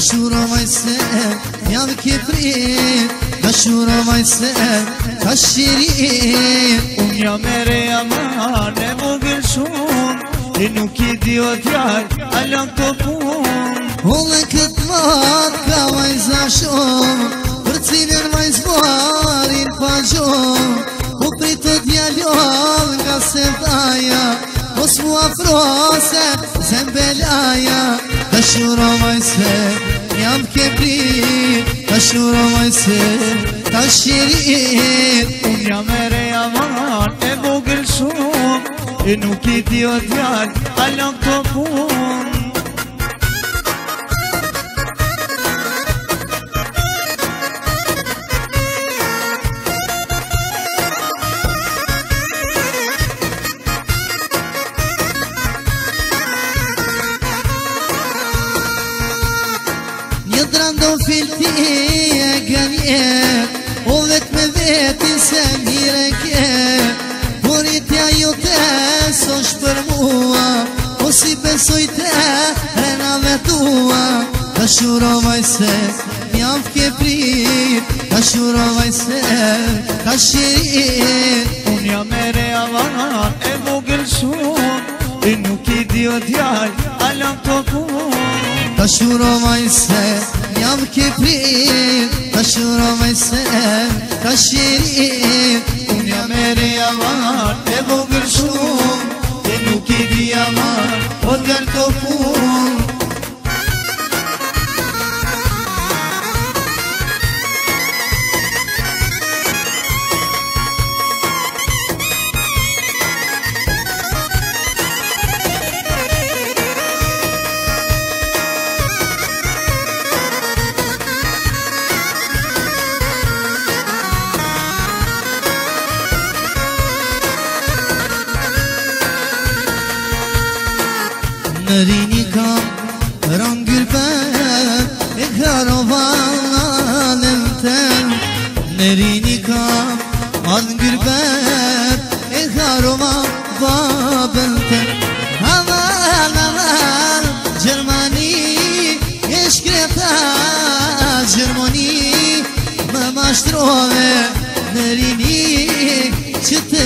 shuro majse, jam kiprit, ta shuro majse, ta shirin. Unë jam e reja man e vogël shumë, e nuk I di o t'jar, ala këto pun. Ullë këtë matë ka vajza shumë, për cilën vajzvarin pa gjumë. U pritë djallon nga se dhaja, mos mu afrose zembelaja. Ta shuro majse, jam keprit, ta shuro majse, ta shirin. Unë jam e reja man e vogël shumë, e nuk I di o t'jar, ala këto pun. Një drando filti e gënjet, o vetë me veti se mire ke. Buritja ju te sosh për mua, o si besoj te renave tua. Ta shuro majse, jam keprit, ta shuro majse, ta shirin. Unë jam e reja man e vogël shumë, e nuk I di o t'jar, ala këto pun. Ta shuro majse, jam keprit, ta shuro majse, ta shirin. Unë jam e reja man e vogël shumë, e nuk I di amar, o t'jar këto pun. Në rini kam rangër për e karovanën tën. Në rini kam rangër për e karovanën tën. Aman, aman, Gjermani, e shkreta Gjermani, më mashtrove në rini që te